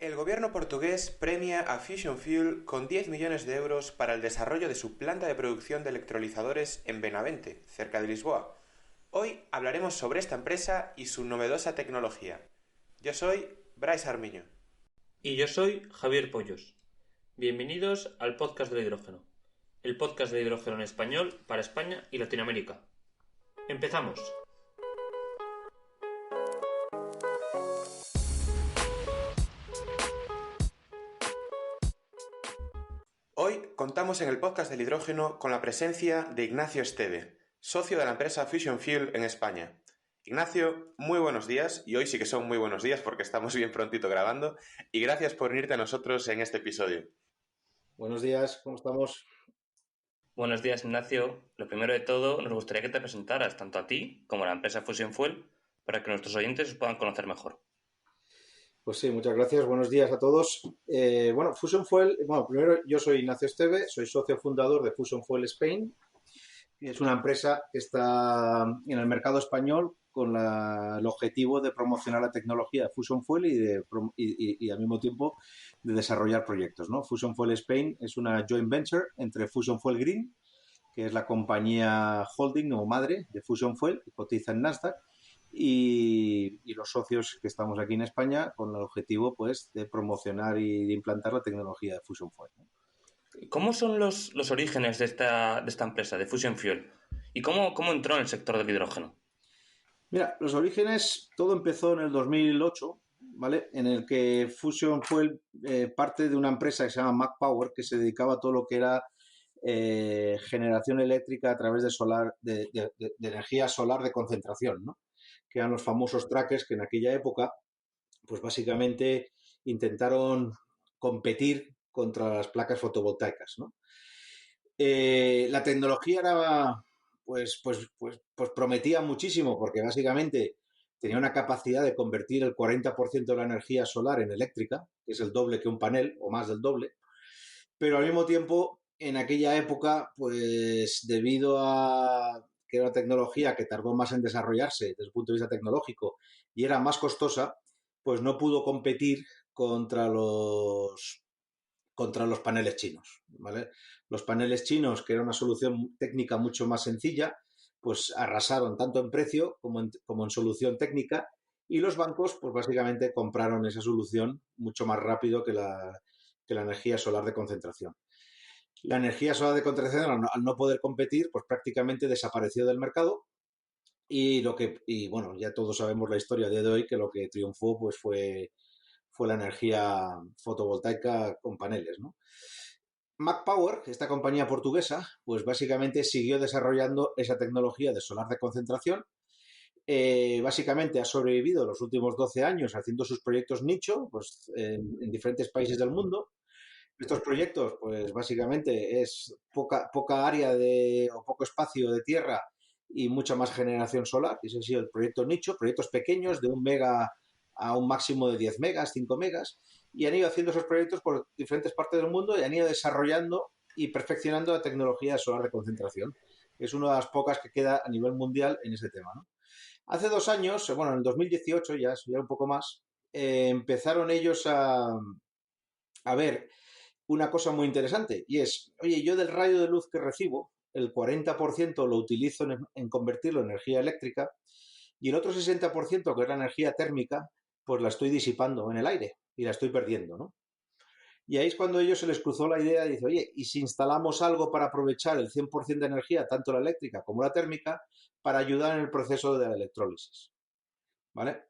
El gobierno portugués premia a Fusion Fuel con 10 millones de euros para el desarrollo de su planta de producción de electrolizadores en Benavente, cerca de Lisboa. Hoy hablaremos sobre esta empresa y su novedosa tecnología. Yo soy Bryce Armiño. Y yo soy Javier Pollos. Bienvenidos al podcast del hidrógeno, el podcast de hidrógeno en español para España y Latinoamérica. ¡Empezamos! Hoy contamos en el podcast del hidrógeno con la presencia de Ignacio Esteve, socio de la empresa Fusion Fuel en España. Ignacio, muy buenos días, y hoy sí que son muy buenos días porque estamos bien prontito grabando, y gracias por unirte a nosotros en este episodio. Buenos días, ¿cómo estamos? Buenos días, Ignacio. Lo primero de todo, nos gustaría que te presentaras tanto a ti como a la empresa Fusion Fuel para que nuestros oyentes os puedan conocer mejor. Pues sí, muchas gracias. Buenos días a todos. Fusion Fuel, primero yo soy Ignacio Esteve, soy socio fundador de Fusion Fuel Spain. Es una empresa que está en el mercado español con el objetivo de promocionar la tecnología de Fusion Fuel y al mismo tiempo de desarrollar proyectos, ¿no? Fusion Fuel Spain es una joint venture entre Fusion Fuel Green, que es la compañía holding o madre de Fusion Fuel, que cotiza en Nasdaq, y los socios que estamos aquí en España con el objetivo, pues, de promocionar y de implantar la tecnología de Fusion Fuel, ¿no? ¿Cómo son los orígenes de esta empresa, de Fusion Fuel? ¿Y cómo entró en el sector del hidrógeno? Mira, los orígenes, todo empezó en el 2008, ¿vale? En el que Fusion Fuel parte de una empresa que se llama Mac Power, que se dedicaba a todo lo que era generación eléctrica a través de energía solar de concentración, ¿no? Que eran los famosos trackers que en aquella época, pues básicamente intentaron competir contra las placas fotovoltaicas, ¿no? La tecnología era, pues prometía muchísimo porque básicamente tenía una capacidad de convertir el 40% de la energía solar en eléctrica, que es el doble que un panel o más del doble, pero al mismo tiempo en aquella época, pues debido a que era una tecnología que tardó más en desarrollarse desde el punto de vista tecnológico y era más costosa, pues no pudo competir contra los paneles chinos, ¿vale? Los paneles chinos, que era una solución técnica mucho más sencilla, pues arrasaron tanto en precio como en solución técnica, y los bancos, pues básicamente compraron esa solución mucho más rápido que la energía solar de concentración. La energía solar de concentración, al no poder competir, pues prácticamente desapareció del mercado, y bueno, ya todos sabemos la historia de hoy, que lo que triunfó pues fue la energía fotovoltaica con paneles, ¿no? Mac Power, esta compañía portuguesa, pues básicamente siguió desarrollando esa tecnología de solar de concentración. Básicamente ha sobrevivido los últimos 12 años haciendo sus proyectos nicho, pues en diferentes países del mundo. Estos proyectos, pues básicamente es poca área o poco espacio de tierra y mucha más generación solar. Ese ha sido el proyecto nicho, proyectos pequeños de 1 mega a un máximo de 10 megas, 5 megas, y han ido haciendo esos proyectos por diferentes partes del mundo y han ido desarrollando y perfeccionando la tecnología de solar de concentración. Es una de las pocas que queda a nivel mundial en ese tema, ¿no? Hace 2 años, en el 2018, ya un poco más, empezaron ellos a ver una cosa muy interesante, y es, oye, yo del rayo de luz que recibo, el 40% lo utilizo en convertirlo en energía eléctrica, y el otro 60%, que es la energía térmica, pues la estoy disipando en el aire y la estoy perdiendo, ¿no? Y ahí es cuando a ellos se les cruzó la idea de decir, oye, ¿y si instalamos algo para aprovechar el 100% de energía, tanto la eléctrica como la térmica, para ayudar en el proceso de la electrólisis? ¿Vale?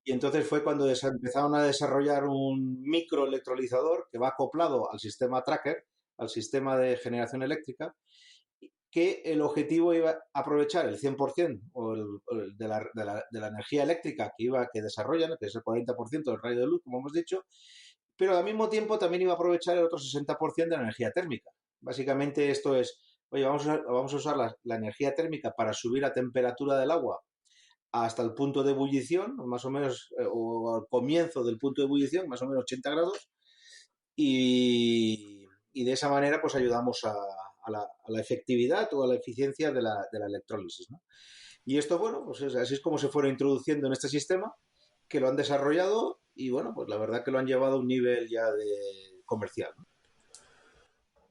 Y entonces fue cuando empezaron a desarrollar un microelectrolizador que va acoplado al sistema tracker, al sistema de generación eléctrica, que el objetivo iba a aprovechar el 100% de la energía eléctrica que desarrollan, que es el 40% del rayo de luz, como hemos dicho, pero al mismo tiempo también iba a aprovechar el otro 60% de la energía térmica. Básicamente esto es, oye, vamos a usar la energía térmica para subir la temperatura del agua hasta el punto de ebullición, más o menos, o al comienzo del punto de ebullición, más o menos 80 grados, y de esa manera pues ayudamos a la efectividad o a la eficiencia de la electrólisis, ¿no? Y esto, bueno, pues así es como se fueron introduciendo en este sistema, que lo han desarrollado y bueno, pues la verdad que lo han llevado a un nivel ya de comercial, ¿no?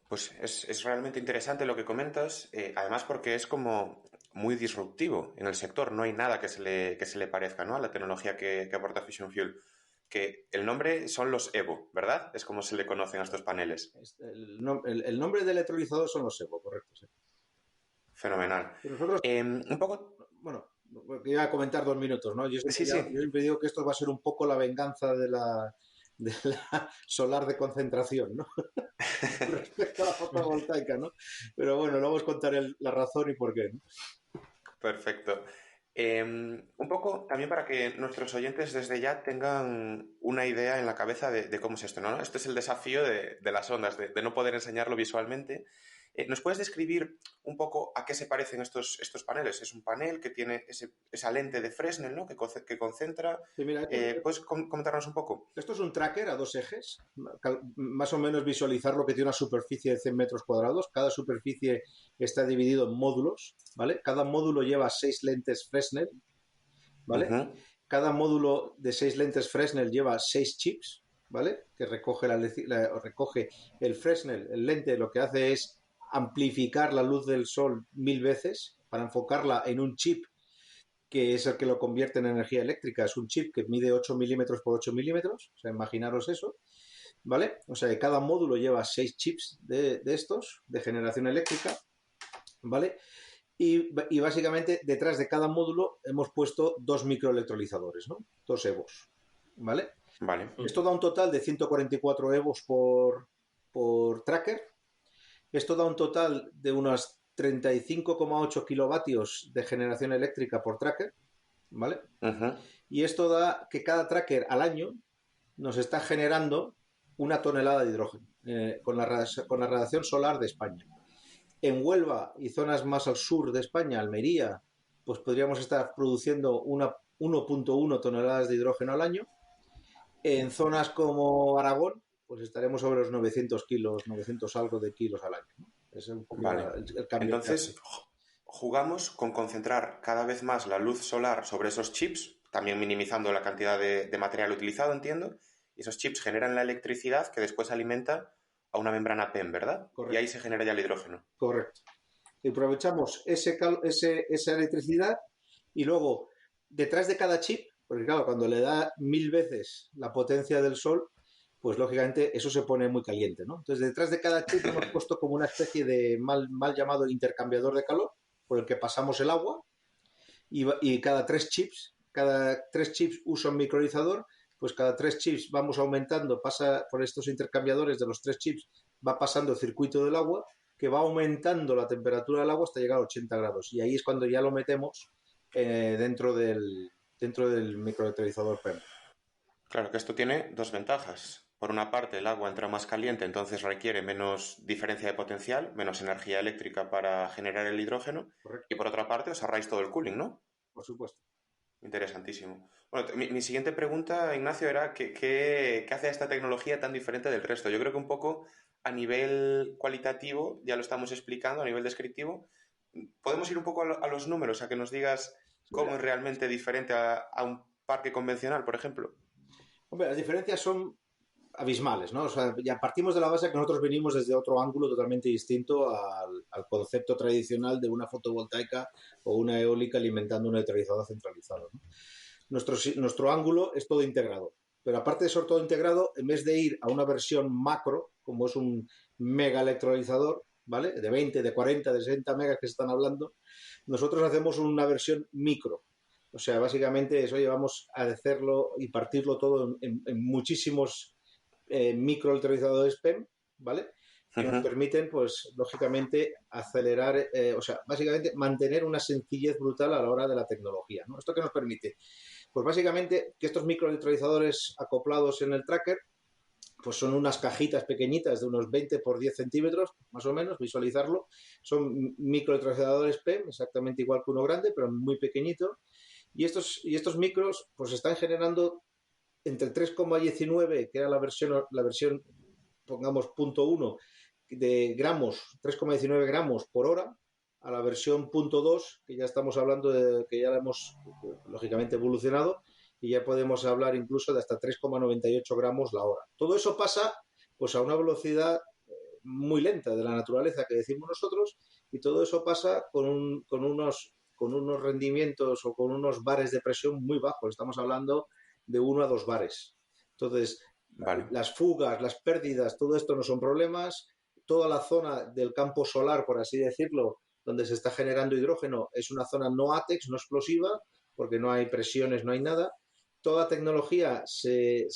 Pues es realmente interesante lo que comentas, además porque es como muy disruptivo en el sector. No hay nada que se le parezca, ¿no?, a la tecnología que aporta Fusion Fuel. Que el nombre son los Evo, ¿verdad? Es como se le conocen a estos paneles. El nombre de electrolizador son los Evo, correcto, sí. Fenomenal. Pero nosotros, Un poco... bueno, iba a comentar 2 minutos, ¿no? Sí, Yo sí. siempre digo que esto va a ser un poco la venganza de la solar de concentración, ¿no? Respecto a la fotovoltaica, ¿no? Pero bueno, luego os contaré la razón y por qué, ¿no? Perfecto. Un poco también para que nuestros oyentes desde ya tengan una idea en la cabeza de cómo es esto, ¿no? Este es el desafío de las ondas, de no poder enseñarlo visualmente. ¿Nos puedes describir un poco a qué se parecen estos paneles? Es un panel que tiene esa lente de Fresnel, ¿no?, que concentra. Sí, mira, ¿Puedes comentarnos un poco? esto es un tracker a 2 ejes, más o menos visualizarlo, que tiene una superficie de 100 metros cuadrados. Cada superficie está dividido en módulos, ¿vale? Cada módulo lleva 6 lentes Fresnel, ¿vale? Ujú. Cada módulo de 6 lentes Fresnel lleva 6 chips, ¿vale? Que recoge el Fresnel, el lente, lo que hace es amplificar la luz del sol 1000 veces para enfocarla en un chip que es el que lo convierte en energía eléctrica. Es un chip que mide 8 milímetros por 8 milímetros, o sea, imaginaros eso, ¿vale? O sea, que cada módulo lleva 6 chips de estos, de generación eléctrica, ¿vale? Y básicamente detrás de cada módulo hemos puesto 2 microelectrolizadores, ¿no? 2 EVOs, ¿vale? Vale. Esto da un total de 144 EVOs por tracker. Esto da un total de unas 35,8 kilovatios de generación eléctrica por tracker, ¿vale? Ujú. Y esto da que cada tracker al año nos está generando 1 tonelada de hidrógeno con la radiación solar de España. En Huelva y zonas más al sur de España, Almería, pues podríamos estar produciendo 1,1 toneladas de hidrógeno al año. En zonas como Aragón, pues estaremos sobre los 900 kilos, 900 algo de kilos al año, ¿no? Es un poco Vale. el cambio que hace. Entonces, jugamos con concentrar cada vez más la luz solar sobre esos chips, también minimizando la cantidad de material utilizado, entiendo, y esos chips generan la electricidad que después alimenta a una membrana PEM, ¿verdad? Y ahí Correcto, se genera ya el hidrógeno. correcto. Y aprovechamos esa electricidad y luego detrás de cada chip, porque claro, cuando le da 1000 veces la potencia del sol, pues lógicamente eso se pone muy caliente, ¿no? Entonces detrás de cada chip hemos puesto como una especie de mal llamado intercambiador de calor por el que pasamos el agua y cada tres chips usa un microizador, pues cada 3 chips vamos aumentando, pasa por estos intercambiadores de los 3 chips, va pasando el circuito del agua, que va aumentando la temperatura del agua hasta llegar a 80 grados. Y ahí es cuando ya lo metemos dentro del microelectrolizador PEM. Claro que esto tiene dos ventajas. Por una parte, el agua entra más caliente, entonces requiere menos diferencia de potencial, menos energía eléctrica para generar el hidrógeno. Y Correcto, por otra parte, os ahorráis todo el cooling, ¿no? por supuesto. Interesantísimo. Bueno, mi siguiente pregunta, Ignacio, era ¿qué hace esta tecnología tan diferente del resto? Yo creo que un poco a nivel cualitativo, ya lo estamos explicando, a nivel descriptivo, podemos ir un poco a los números, a que nos digas Sí, cómo mira, es realmente diferente a un parque convencional, por ejemplo. hombre, las diferencias son abismales, ¿no? O sea, ya partimos de la base que nosotros venimos desde otro ángulo totalmente distinto al concepto tradicional de una fotovoltaica o una eólica alimentando un electrolizador centralizado, ¿no? Nuestro ángulo es todo integrado, pero aparte de ser todo integrado, en vez de ir a una versión macro, como es un mega electrolizador, ¿vale? De 20, de 40, de 60 megas que se están hablando, nosotros hacemos una versión micro. O sea, básicamente eso llevamos a hacerlo y partirlo todo en muchísimos microelectrolizadores PEM, ¿vale? Que nos Ujú. permiten, pues, lógicamente, acelerar, o sea, básicamente mantener una sencillez brutal a la hora de la tecnología, ¿no? ¿Esto qué nos permite? Pues básicamente que estos microelectrolizadores acoplados en el tracker, pues son unas cajitas pequeñitas de unos 20 por 10 centímetros, más o menos, visualizarlo. Son microelectrolizadores PEM, exactamente igual que uno grande, pero muy pequeñito. Y estos micros, pues están generando entre el 3,19, que era la versión, pongamos, punto uno de gramos, 3,19 gramos por hora, a la versión punto 2, que ya estamos hablando de que ya la hemos, lógicamente, evolucionado, y ya podemos hablar incluso de hasta 3,98 gramos la hora. Todo eso pasa pues a una velocidad muy lenta de la naturaleza que decimos nosotros, y todo eso pasa con unos rendimientos o con unos bares de presión muy bajos. Estamos hablando de 1 a 2 bares. Entonces, Vale. las fugas, las pérdidas, todo esto no son problemas. Toda la zona del campo solar, por así decirlo, donde se está generando hidrógeno, es una zona no ATEX, no explosiva, porque no hay presiones, no hay nada. Toda tecnología se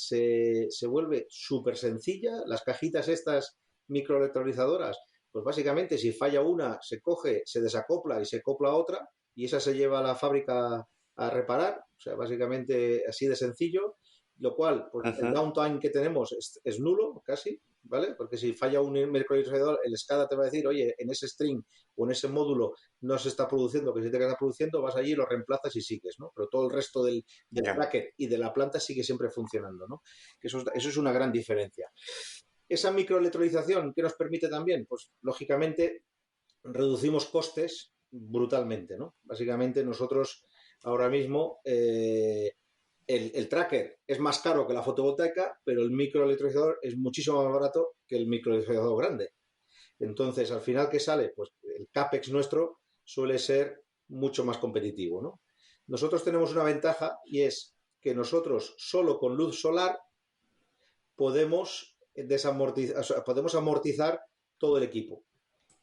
vuelve súper sencilla. Las cajitas estas microelectrolizadoras, pues básicamente si falla una, se coge, se desacopla y se copla otra, y esa se lleva a la fábrica a reparar. O sea, básicamente así de sencillo, lo cual, pues el downtime que tenemos es nulo casi, ¿vale? Porque si falla un microprocesador, el SCADA te va a decir, oye, en ese string o en ese módulo no se está produciendo, que si te queda produciendo, vas allí, lo reemplazas y sigues, ¿no? Pero todo el resto del tracker y de la planta sigue siempre funcionando, ¿no? Eso es una gran diferencia. Esa microelectrolización, ¿qué nos permite también? Pues, lógicamente, reducimos costes brutalmente, ¿no? Básicamente, nosotros ahora mismo el tracker es más caro que la fotovoltaica, pero el microelectrolizador es muchísimo más barato que el microelectrolizador grande. Entonces, al final, ¿qué sale? Pues el CAPEX nuestro suele ser mucho más competitivo, ¿no? Nosotros tenemos una ventaja, y es que nosotros solo con luz solar podemos amortizar todo el equipo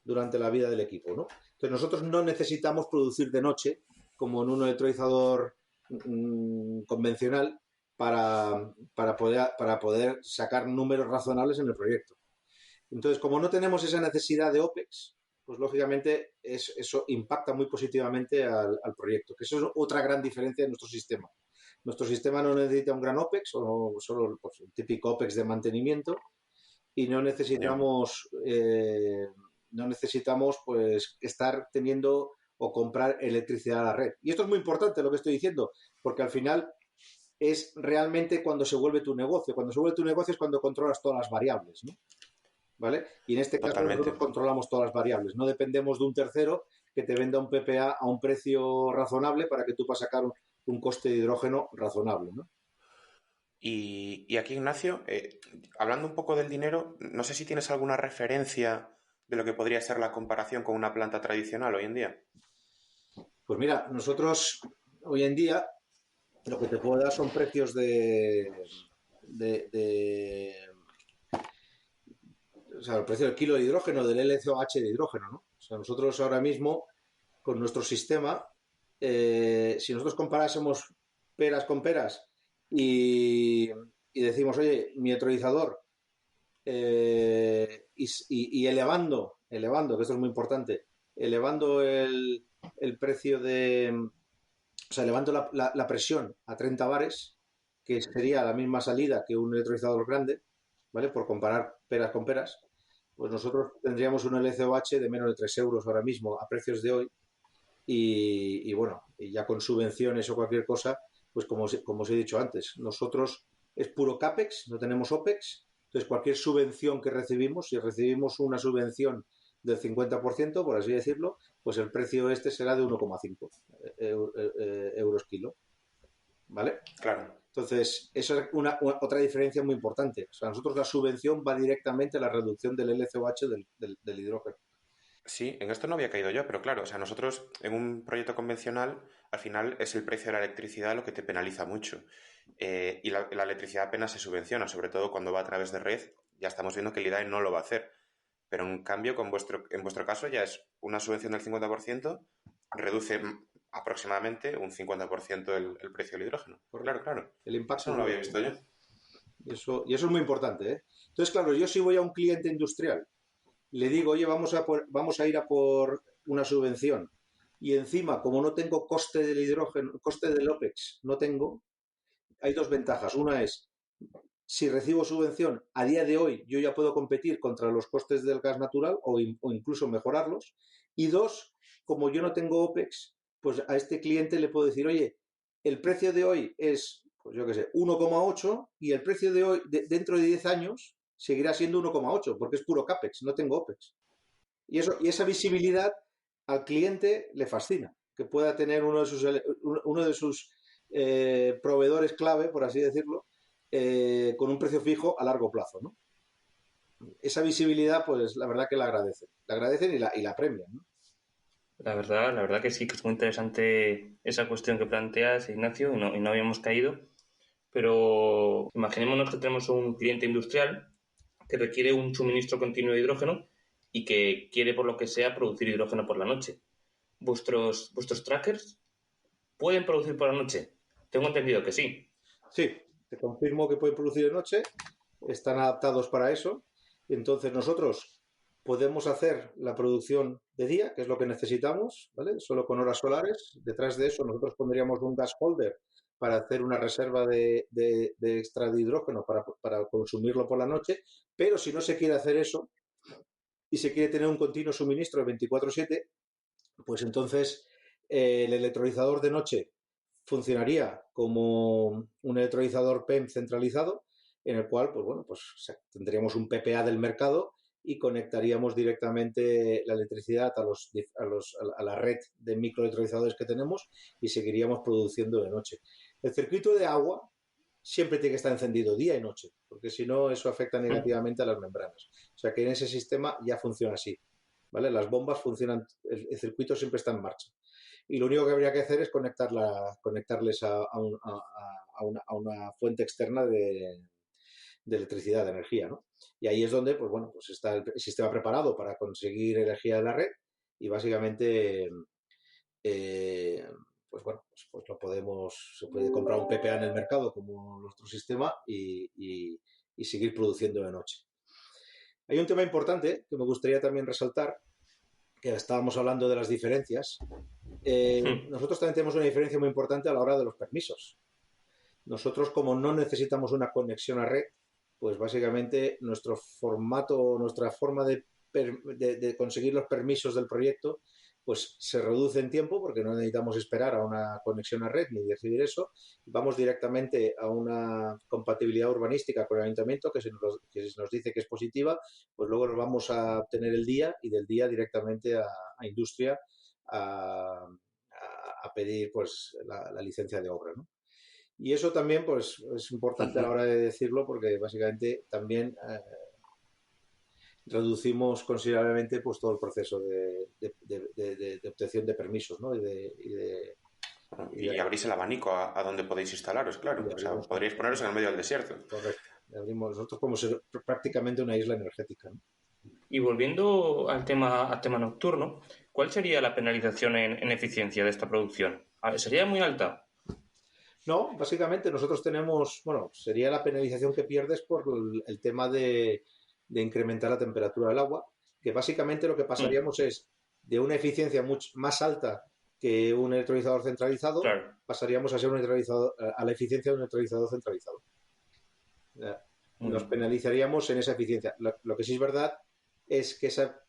durante la vida del equipo, ¿no? Entonces nosotros no necesitamos producir de noche como en un electrolizador convencional para poder sacar números razonables en el proyecto. Entonces, como no tenemos esa necesidad de OPEX, pues lógicamente eso impacta muy positivamente al proyecto, que eso es otra gran diferencia de nuestro sistema. Nuestro sistema no necesita un gran OPEX, o solo pues, el típico OPEX de mantenimiento, y no necesitamos pues estar teniendo o comprar electricidad a la red. Y esto es muy importante lo que estoy diciendo, porque al final es realmente cuando se vuelve tu negocio. Cuando se vuelve tu negocio es cuando controlas todas las variables, ¿no? ¿Vale? Y en este caso nosotros controlamos todas las variables. No dependemos de un tercero que te venda un PPA a un precio razonable para que tú puedas sacar un coste de hidrógeno razonable, ¿no? Y aquí, Ignacio, hablando un poco del dinero, no sé si tienes alguna referencia de lo que podría ser la comparación con una planta tradicional hoy en día. Pues mira, nosotros hoy en día lo que te puedo dar son precios o sea, el precio del kilo de hidrógeno, del LCOH de hidrógeno, ¿no? O sea, nosotros ahora mismo, con nuestro sistema, si nosotros comparásemos peras con peras y decimos, oye, mi electrolizador, y elevando, que esto es muy importante, elevando el precio o sea, elevando la presión a 30 bares, que sería la misma salida que un electrolizador grande, ¿vale? Por comparar peras con peras, pues nosotros tendríamos un LCOH de menos de 3 euros ahora mismo a precios de hoy, y bueno, y ya con subvenciones o cualquier cosa, pues como os he dicho antes, nosotros es puro CAPEX, no tenemos OPEX. Entonces, cualquier subvención que recibimos, si recibimos una subvención del 50%, por así decirlo, pues el precio este será de 1,5 euros kilo. ¿Vale? Claro. Entonces, eso es otra diferencia muy importante. O sea, nosotros la subvención va directamente a la reducción del LCOH del hidrógeno. Sí, en esto no había caído yo, pero claro, o sea, nosotros en un proyecto convencional, al final es el precio de la electricidad lo que te penaliza mucho. Y la electricidad apenas se subvenciona, sobre todo cuando va a través de red. Ya estamos viendo que el IDAE no lo va a hacer. Pero en cambio, en vuestro caso ya es una subvención del 50%, reduce aproximadamente un 50% el precio del hidrógeno. Correcto. Claro. El impacto eso no lo había visto yo. Y eso es muy importante, ¿eh? Entonces, claro, yo si voy a un cliente industrial, le digo, oye, vamos a ir a por una subvención, y encima, como no tengo coste del hidrógeno, coste del OPEX, no tengo, hay dos ventajas. Una es, si recibo subvención, a día de hoy yo ya puedo competir contra los costes del gas natural o incluso mejorarlos. Y dos, como yo no tengo OPEX, pues a este cliente le puedo decir, oye, el precio de hoy es, pues yo qué sé, 1,8, y el precio de hoy, dentro de 10 años, seguirá siendo 1,8, porque es puro CAPEX, no tengo OPEX. Y esa visibilidad al cliente le fascina, que pueda tener uno de sus proveedores clave, por así decirlo, con un precio fijo a largo plazo, ¿no? Esa visibilidad, pues la verdad que la agradecen. La agradecen y la premian, ¿no? La verdad que sí, que es muy interesante esa cuestión que planteas, Ignacio, y no habíamos caído. Pero imaginémonos que tenemos un cliente industrial que requiere un suministro continuo de hidrógeno y que quiere, por lo que sea, producir hidrógeno por la noche. ¿Vuestros trackers pueden producir por la noche? Tengo entendido que sí. Sí, te confirmo que pueden producir de noche, están adaptados para eso. Entonces nosotros podemos hacer la producción de día, que es lo que necesitamos, ¿vale? Solo con horas solares. Detrás de eso nosotros pondríamos un gas holder para hacer una reserva de extra de hidrógeno para consumirlo por la noche. Pero si no se quiere hacer eso y se quiere tener un continuo suministro de 24/7, pues entonces el electrolizador de noche funcionaría como un electrolizador PEM centralizado, en el cual, pues bueno, pues tendríamos un PPA del mercado y conectaríamos directamente la electricidad a la red de microelectrolizadores que tenemos y seguiríamos produciendo de noche. El circuito de agua siempre tiene que estar encendido día y noche, porque si no, eso afecta negativamente a las membranas. O sea que en ese sistema ya funciona así, ¿vale? Las bombas funcionan, el circuito siempre está en marcha. Y lo único que habría que hacer es conectarles a una fuente externa de electricidad, de energía, ¿no? Y ahí es donde, pues bueno, pues está el sistema preparado para conseguir energía de la red y básicamente, pues bueno, pues se puede comprar un PPA en el mercado como nuestro sistema y seguir produciendo de noche. Hay un tema importante que me gustaría también resaltar, que estábamos hablando de las diferencias. Nosotros también tenemos una diferencia muy importante a la hora de los permisos. Nosotros, como no necesitamos una conexión a red, pues básicamente nuestro formato, nuestra forma de conseguir los permisos del proyecto, pues se reduce en tiempo porque no necesitamos esperar a una conexión a red ni decidir eso. Vamos directamente a una compatibilidad urbanística con el ayuntamiento que se nos dice que es positiva, pues luego nos vamos a obtener el día y del día directamente a industria a pedir pues la licencia de obra, ¿no? Y eso también pues es importante a la hora de decirlo porque básicamente también reducimos considerablemente pues todo el proceso de obtención de permisos, ¿no? Y abrís el abanico a donde podéis instalaros, claro. O sea, podríais poneros en el medio del desierto. Correcto. Abrimos nosotros como ser prácticamente una isla energética, ¿no? Y volviendo al tema nocturno, ¿cuál sería la penalización en eficiencia de esta producción? ¿Sería muy alta? No, básicamente nosotros tenemos, bueno, sería la penalización que pierdes por el tema de incrementar la temperatura del agua, que básicamente lo que pasaríamos es de una eficiencia mucho más alta que un electrolizador centralizado, claro, pasaríamos a ser a la eficiencia de un electrolizador centralizado. Nos penalizaríamos en esa eficiencia. Lo que sí es verdad es que esa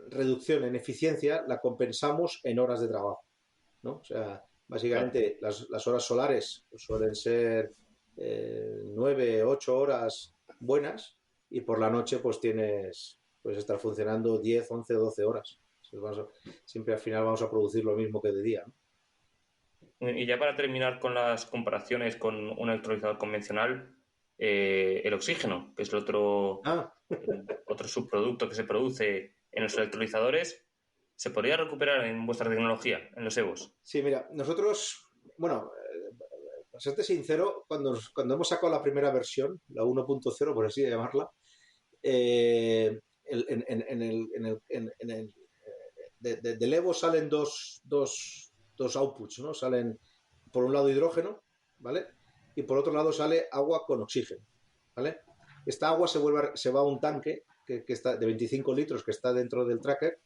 reducción en eficiencia la compensamos en horas de trabajo, ¿no? O sea, básicamente las horas solares suelen ser 9, 8 horas buenas y por la noche pues puedes estar funcionando 10, 11 o 12 horas. Siempre al final vamos a producir lo mismo que de día, ¿no? Y ya para terminar con las comparaciones con un electrolizador convencional, el oxígeno, que es otro subproducto que se produce en los electrolizadores, ¿se podría recuperar en vuestra tecnología, en los EVOs? Sí, mira, nosotros, bueno, para serte sincero, cuando hemos sacado la primera versión, la 1.0, por así llamarla, del Evo salen dos outputs, ¿no? Salen por un lado hidrógeno, ¿vale? Y por otro lado sale agua con oxígeno, ¿vale? Esta agua se va a un tanque que está de 25 litros que está dentro del tracker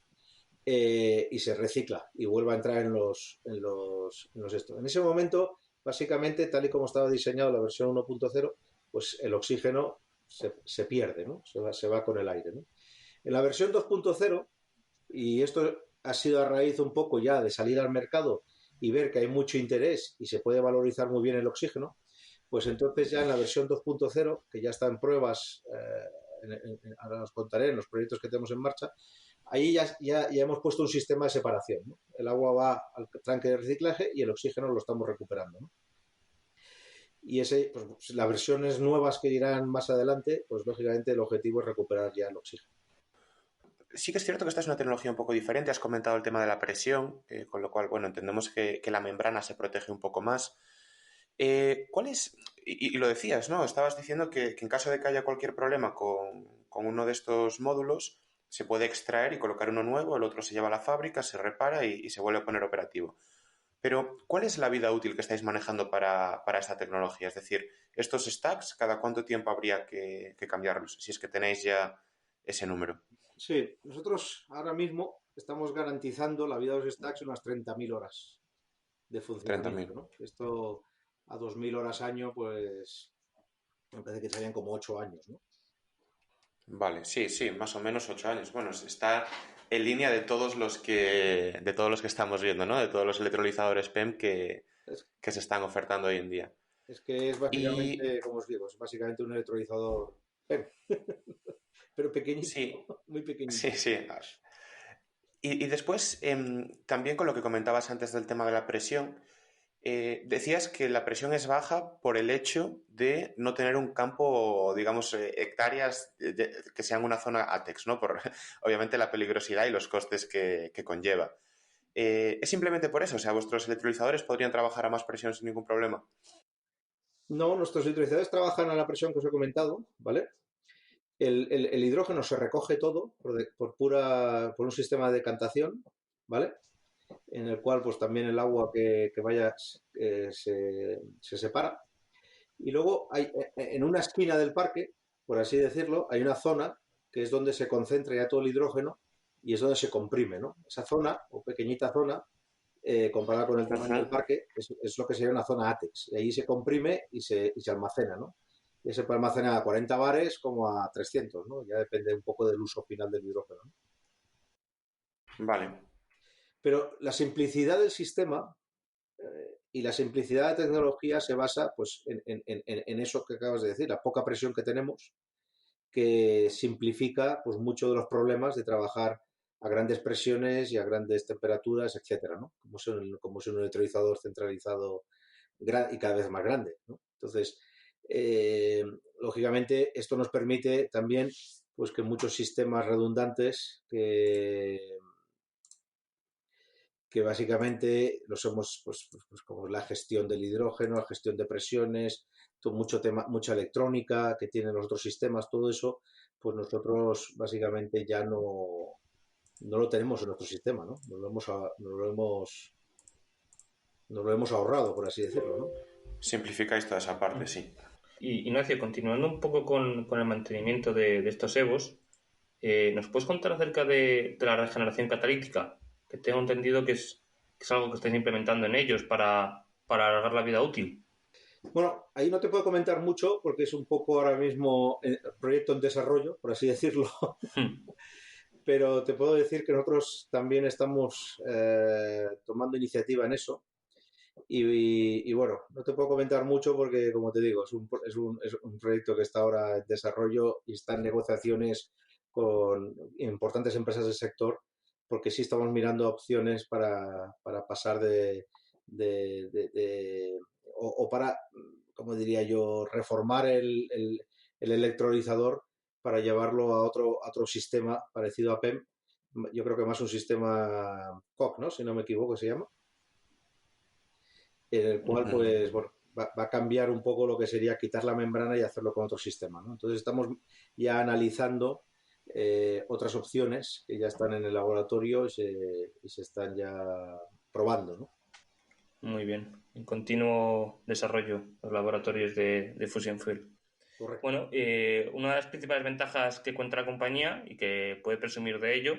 y se recicla y vuelve a entrar en los estos. En ese momento, básicamente, tal y como estaba diseñado la versión 1.0, pues el oxígeno se pierde, ¿no? Se va con el aire, ¿no? En la versión 2.0, y esto ha sido a raíz un poco ya de salir al mercado y ver que hay mucho interés y se puede valorizar muy bien el oxígeno, pues entonces ya en la versión 2.0, que ya está en pruebas, ahora os contaré en los proyectos que tenemos en marcha, ahí ya hemos puesto un sistema de separación, ¿no? El agua va al tanque de reciclaje y el oxígeno lo estamos recuperando, ¿no? Y pues, las versiones nuevas que irán más adelante, pues lógicamente el objetivo es recuperar ya el oxígeno. Sí que es cierto que esta es una tecnología un poco diferente. Has comentado el tema de la presión, con lo cual, bueno, entendemos que la membrana se protege un poco más. ¿Cuál es? Y lo decías, ¿no? Estabas diciendo que en caso de que haya cualquier problema con uno de estos módulos, se puede extraer y colocar uno nuevo, el otro se lleva a la fábrica, se repara y se vuelve a poner operativo. Pero, ¿cuál es la vida útil que estáis manejando para esta tecnología? Es decir, estos stacks, ¿cada cuánto tiempo habría que cambiarlos? Si es que tenéis ya ese número. Sí, nosotros ahora mismo estamos garantizando la vida de los stacks unas 30.000 horas de 30.000. funcionamiento, ¿no? Esto a 2.000 horas año, pues me parece que serían como 8 años, ¿no? Vale, sí, sí, más o menos 8 años. Bueno, está en línea de todos los que estamos viendo, ¿no? De todos los electrolizadores PEM Es, que se están ofertando hoy en día. es que es Y básicamente, como os digo, es básicamente un electrolizador PEM, pero pequeñito, sí, muy pequeñito. sí, sí. Y después, también con lo que comentabas antes del tema de la presión, decías que la presión es baja por el hecho de no tener un campo, digamos, hectáreas que sean una zona ATEX, ¿no? Por, obviamente, la peligrosidad y los costes que conlleva. ¿Es simplemente por eso? O sea, ¿vuestros electrolizadores podrían trabajar a más presión sin ningún problema? No, nuestros electrolizadores trabajan a la presión que os he comentado, ¿vale? El hidrógeno se recoge todo por un sistema de decantación, ¿vale? En el cual pues también el agua que vaya se separa. Y luego hay, en una esquina del parque, por así decirlo, hay una zona que es donde se concentra ya todo el hidrógeno y es donde se comprime, ¿no? Esa zona, o pequeñita zona, comparada con el tamaño del Ujú. parque, es lo que sería una zona ATEX. Y ahí se comprime y se almacena, ¿no? Y se puede almacenar a 40 bares como a 300, ¿no? Ya depende un poco del uso final del hidrógeno, ¿no? Vale. Pero la simplicidad del sistema y la simplicidad de tecnología se basa pues, en eso que acabas de decir, la poca presión que tenemos, que simplifica pues, mucho de los problemas de trabajar a grandes presiones y a grandes temperaturas, etcétera, ¿no? Como es un electrolizador centralizado y cada vez más grande, ¿no? Entonces, eh, lógicamente, esto nos permite también pues, que muchos sistemas redundantes que básicamente lo somos pues como la gestión del hidrógeno, la gestión de presiones, mucho tema, mucha electrónica que tienen los otros sistemas, todo eso, pues nosotros básicamente ya no lo tenemos en nuestro sistema, ¿no? Nos lo hemos ahorrado, por así decirlo, ¿no? Simplificáis toda esa parte, sí. Y Ignacio, continuando un poco con el mantenimiento de estos EVOs, ¿nos puedes contar acerca de la regeneración catalítica? Que tengo entendido que es algo que estáis implementando en ellos para alargar la vida útil. Bueno, ahí no te puedo comentar mucho porque es un poco ahora mismo proyecto en desarrollo, por así decirlo. Pero te puedo decir que nosotros también estamos tomando iniciativa en eso. Y bueno, no te puedo comentar mucho porque, como te digo, es un proyecto que está ahora en desarrollo y está en negociaciones con importantes empresas del sector, porque sí estamos mirando opciones para pasar o para, como diría yo, reformar el electrolizador para llevarlo a otro sistema parecido a PEM. Yo creo que más un sistema COC, ¿no? Si no me equivoco, se llama en el cual, Ujú. pues, bueno, va a cambiar un poco lo que sería quitar la membrana y hacerlo con otro sistema, ¿no? Entonces estamos ya analizando otras opciones que ya están en el laboratorio y se están ya probando, ¿no? Muy bien. En continuo desarrollo los laboratorios de Fusion Fuel. Correcto. Bueno, una de las principales ventajas que cuenta la compañía y que puede presumir de ello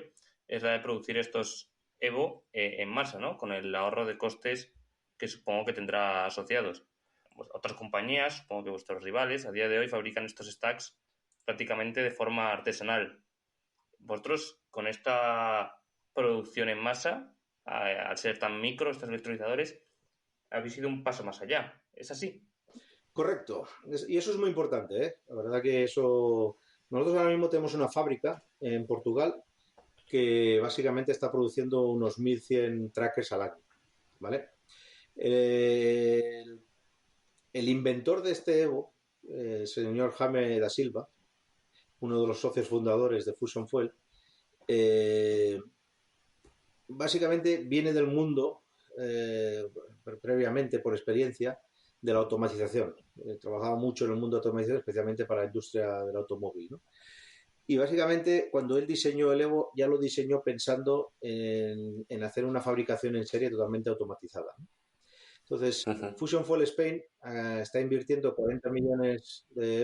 es la de producir estos Evo en masa, ¿no? Con el ahorro de costes que supongo que tendrá asociados. Pues otras compañías, supongo que vuestros rivales, a día de hoy fabrican estos stacks prácticamente de forma artesanal. Vosotros, con esta producción en masa, al ser tan micro estos electrolizadores, habéis ido un paso más allá. ¿Es así? Correcto. Y eso es muy importante, ¿eh? La verdad que eso... Nosotros ahora mismo tenemos una fábrica en Portugal que básicamente está produciendo unos 1.100 trackers al año, ¿vale? El El inventor de este Evo, el señor Jaime da Silva, uno de los socios fundadores de Fusion Fuel, eh, básicamente viene del mundo, eh, previamente por experiencia, de la automatización. Trabajaba mucho en el mundo de automatización, especialmente para la industria del automóvil, ¿no? Y básicamente cuando él diseñó el Evo, ya lo diseñó pensando en hacer una fabricación en serie totalmente automatizada, ¿no? Entonces, Ujú. Fusion Fuel Spain está invirtiendo 40 millones de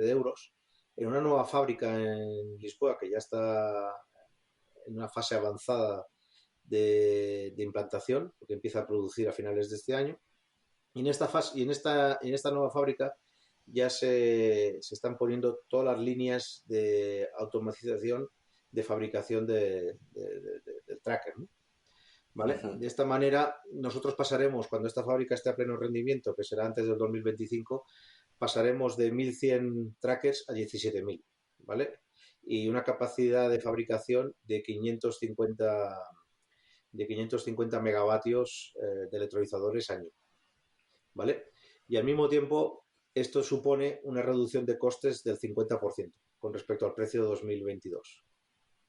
euros en una nueva fábrica en Lisboa que ya está en una fase avanzada de implantación, porque empieza a producir a finales de este año. Y en esta fase, en esta nueva fábrica ya se están poniendo todas las líneas de automatización de fabricación del tracker, ¿no? ¿Vale? Ujú. De esta manera, nosotros pasaremos, cuando esta fábrica esté a pleno rendimiento, que será antes del 2025, pasaremos de 1.100 trackers a 17.000, ¿vale? Y una capacidad de fabricación de 550 megavatios de electrolizadores año, ¿vale? Y al mismo tiempo, esto supone una reducción de costes del 50% con respecto al precio de 2022,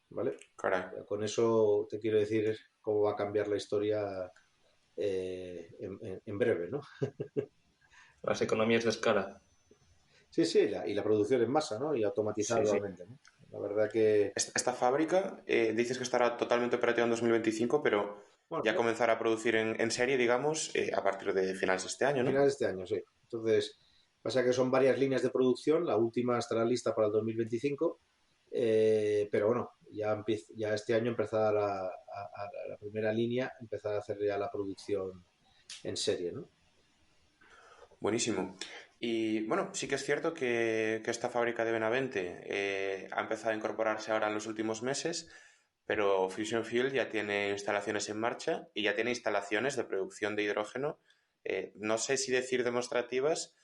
¿vale? Caray. Con eso te quiero decir cómo va a cambiar la historia en breve, ¿no? Las economías de escala. Sí, sí, y la producción en masa, ¿no? Y automatizada Sí, sí. totalmente, ¿no? La verdad que, Esta fábrica dices que estará totalmente operativa en 2025, pero bueno, ya comenzará a producir en serie, digamos, a partir de finales de este año, a ¿no? finales de este año, sí. Entonces, pasa que son varias líneas de producción, la última estará lista para el 2025, pero bueno, ya este año empezar la primera línea, empezar a hacer ya la producción en serie, ¿no? Buenísimo. Y bueno, sí que es cierto que esta fábrica de Benavente ha empezado a incorporarse ahora en los últimos meses, pero Fusion Fuel ya tiene instalaciones en marcha y ya tiene instalaciones de producción de hidrógeno, no sé si decir demostrativas,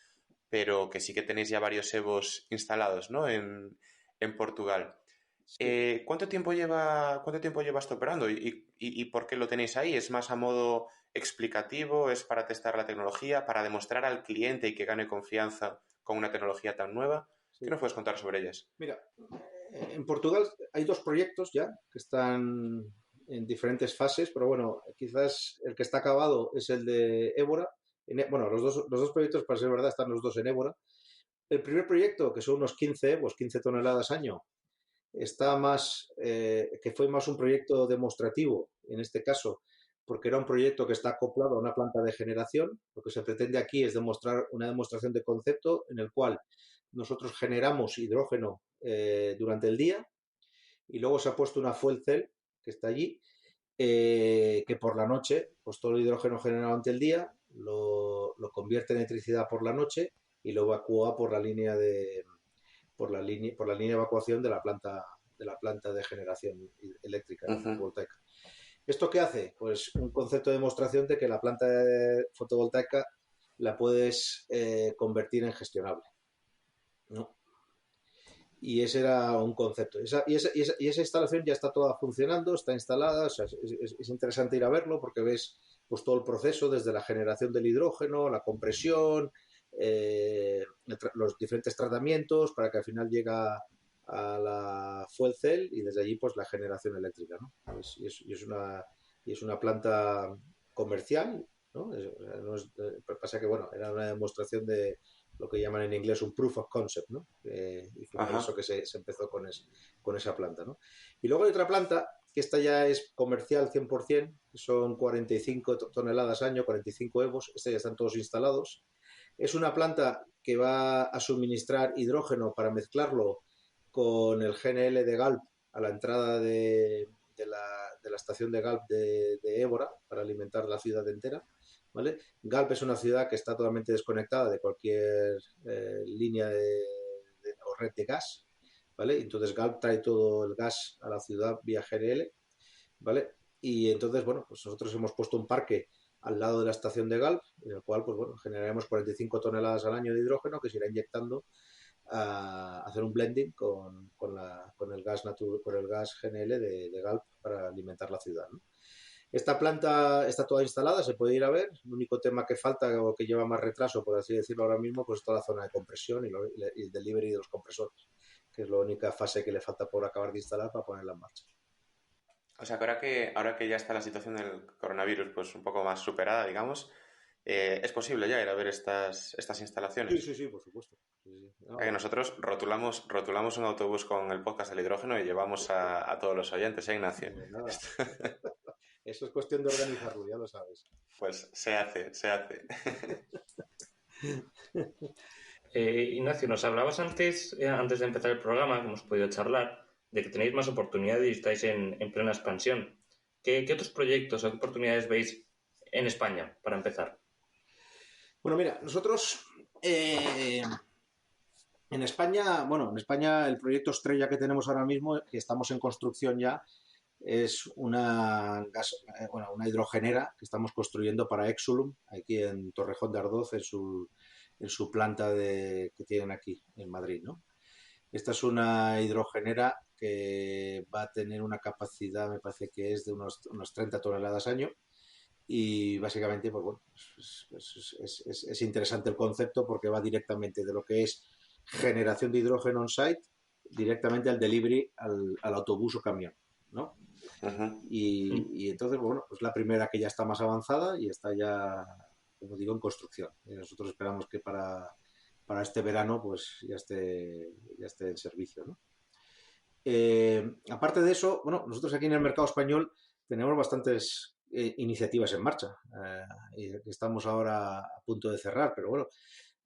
pero que sí que tenéis ya varios EVOs instalados, ¿no? En Portugal. Sí. Cuánto tiempo lleva esto operando y por qué lo tenéis ahí? ¿Es más a modo explicativo? ¿Es para testar la tecnología? ¿Para demostrar al cliente y que gane confianza con una tecnología tan nueva? ¿Qué Sí. nos puedes contar sobre ellas? Mira, en Portugal hay dos proyectos ya que están en diferentes fases, pero bueno, quizás el que está acabado es el de Évora. Bueno, los dos proyectos, para ser verdad, están los dos en Évora. El primer proyecto, que son unos 15 Evos, 15 toneladas año, está más, que fue más un proyecto demostrativo, en este caso, porque era un proyecto que está acoplado a una planta de generación. Lo que se pretende aquí es demostrar una demostración de concepto en el cual nosotros generamos hidrógeno durante el día y luego se ha puesto una fuel cell que está allí, que por la noche, pues todo el hidrógeno generado durante el día lo convierte en electricidad por la noche y lo evacúa por la línea de evacuación de la planta de generación eléctrica, ¿no? Ujú. Fotovoltaica. ¿Esto qué hace? Pues un concepto de demostración de que la planta fotovoltaica la puedes convertir en gestionable, ¿no? Y ese era un concepto. Y esa instalación ya está toda funcionando, está instalada. O sea, es interesante ir a verlo porque ves pues todo el proceso desde la generación del hidrógeno, la compresión, los diferentes tratamientos para que al final llega a la fuel cell y desde allí pues la generación eléctrica, ¿no? Y es una planta comercial, ¿no? Pasa que bueno, era una demostración de lo que llaman en inglés un proof of concept, ¿no? Y fue por eso Ajá. que se empezó con esa planta, ¿no? Y luego hay otra planta que esta ya es comercial 100%, que son 45 toneladas año, 45 EVOs, estas ya están todos instalados. Es una planta que va a suministrar hidrógeno para mezclarlo con el GNL de Galp a la entrada de la estación de Galp de Évora para alimentar la ciudad entera, ¿vale? Galp es una ciudad que está totalmente desconectada de cualquier línea o red de gas, ¿vale? Entonces Galp trae todo el gas a la ciudad vía GNL, ¿vale? Y entonces, bueno, pues nosotros hemos puesto un parque al lado de la estación de Galp, en el cual, pues bueno, generaremos 45 toneladas al año de hidrógeno que se irá inyectando a hacer un blending con el gas GNL de Galp para alimentar la ciudad, ¿no? Esta planta está toda instalada, se puede ir a ver. El único tema que falta o que lleva más retraso, por así decirlo ahora mismo, pues toda la zona de compresión y el delivery de los compresores, que es la única fase que le falta por acabar de instalar para ponerla en marcha. O sea, que ahora que ya está la situación del coronavirus pues un poco más superada, digamos, es posible ya ir a ver estas Sí, instalaciones. sí, sí, por supuesto. Sí, sí. Que nosotros rotulamos un autobús con el podcast del hidrógeno y llevamos a todos los oyentes, ¿eh, Ignacio? Pues nada, eso es cuestión de organizarlo, ya lo sabes. Pues se hace, se hace. Ignacio, nos hablabas antes de empezar el programa, que hemos podido charlar, de que tenéis más oportunidades y estáis en plena expansión. ¿Qué otros proyectos o qué oportunidades veis en España, para empezar? Bueno, mira, nosotros en España el proyecto estrella que tenemos ahora mismo, que estamos en construcción ya, es una hidrogenera que estamos construyendo para Exolum, aquí en Torrejón de Ardoz, en su planta que tienen aquí en Madrid, ¿no? Esta es una hidrogenera que va a tener una capacidad, me parece que es de unos 30 toneladas año. Y básicamente, pues bueno, es interesante el concepto porque va directamente de lo que es generación de hidrógeno on-site directamente al delivery al autobús o camión, ¿no? Ujú. Y entonces, bueno, pues la primera que ya está más avanzada y está ya, como digo, en construcción. Y nosotros esperamos que para este verano pues ya esté en servicio, ¿no? Aparte de eso, bueno, nosotros aquí en el mercado español tenemos bastantes iniciativas en marcha y estamos ahora a punto de cerrar, pero bueno,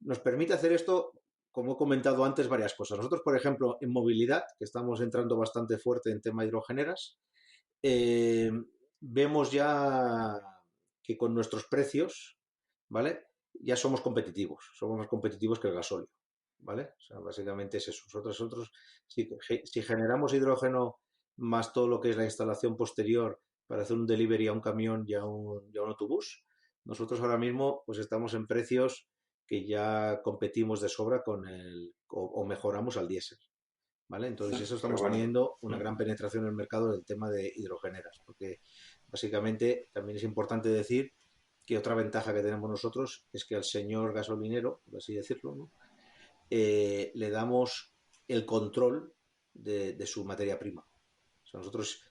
nos permite hacer esto, como he comentado antes, varias cosas. Nosotros, por ejemplo, en movilidad, que estamos entrando bastante fuerte en tema hidrogeneras, eh, vemos ya que con nuestros precios, ¿vale? Ya somos más competitivos que el gasóleo, ¿vale? O sea, básicamente es eso. Nosotros si generamos hidrógeno más todo lo que es la instalación posterior para hacer un delivery a un camión y a un autobús, nosotros ahora mismo pues estamos en precios que ya competimos de sobra o mejoramos al diésel. ¿Vale? Entonces, eso Qué estamos bueno. teniendo una gran penetración en el mercado del tema de hidrogeneras, porque básicamente también es importante decir que otra ventaja que tenemos nosotros es que al señor gasolinero, por así decirlo, ¿no? Le damos el control de su materia prima. O sea,